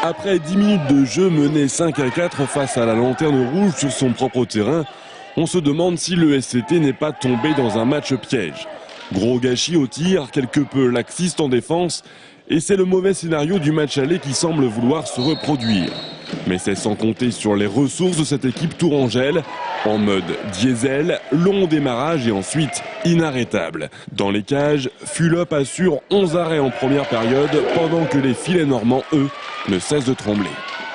Après 10 minutes de jeu mené 5-4 face à la Lanterne Rouge sur son propre terrain, on se demande si le SCT n'est pas tombé dans un match piège. Gros gâchis au tir, quelque peu laxiste en défense, et c'est le mauvais scénario du match aller qui semble vouloir se reproduire. Mais c'est sans compter sur les ressources de cette équipe tourangelle, en mode diesel, long démarrage et ensuite inarrêtable. Dans les cages, Fulop assure 11 arrêts en première période, pendant que les filets normands, eux, ne cessent de trembler.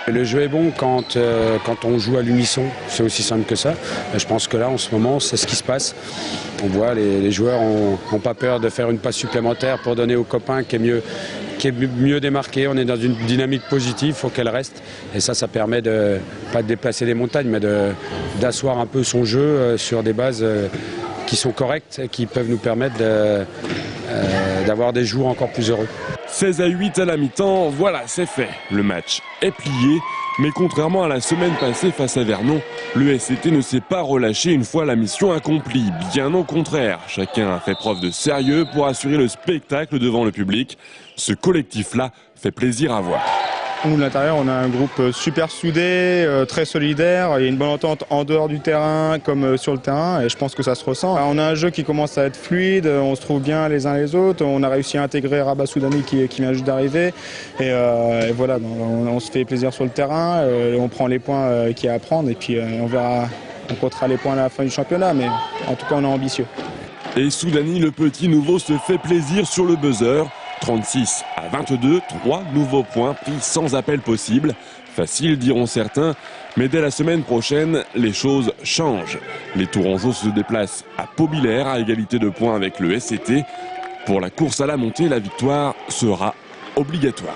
Le jeu est bon quand on joue à l'unisson, c'est aussi simple que ça. Je pense que là, en ce moment, c'est ce qui se passe. On voit les joueurs n'ont pas peur de faire une passe supplémentaire pour donner aux copains qui est mieux démarqué. On est dans une dynamique positive, il faut qu'elle reste. Et ça permet de pas de déplacer les montagnes, mais d'asseoir un peu son jeu sur des bases qui sont correctes et qui peuvent nous permettre d'avoir des jours encore plus heureux. 16-8 à la mi-temps, voilà, c'est fait. Le match est plié, mais contrairement à la semaine passée face à Vernon, le SCT ne s'est pas relâché une fois la mission accomplie. Bien au contraire, chacun a fait preuve de sérieux pour assurer le spectacle devant le public. Ce collectif-là fait plaisir à voir. Nous, de l'intérieur, on a un groupe super soudé, très solidaire. Il y a une bonne entente en dehors du terrain comme sur le terrain et je pense que ça se ressent. On a un jeu qui commence à être fluide, on se trouve bien les uns les autres. On a réussi à intégrer Rabat Soudani qui vient juste d'arriver. Et voilà, on se fait plaisir sur le terrain, on prend les points qu'il y a à prendre et puis on verra, on comptera les points à la fin du championnat. Mais en tout cas, on est ambitieux. Et Soudani, le petit nouveau, se fait plaisir sur le buzzer. 36-22, 3 nouveaux points pris sans appel possible. Facile, diront certains, mais dès la semaine prochaine, les choses changent. Les Tourangeaux se déplacent à Pau-Billère à égalité de points avec le SCT. Pour la course à la montée, la victoire sera obligatoire.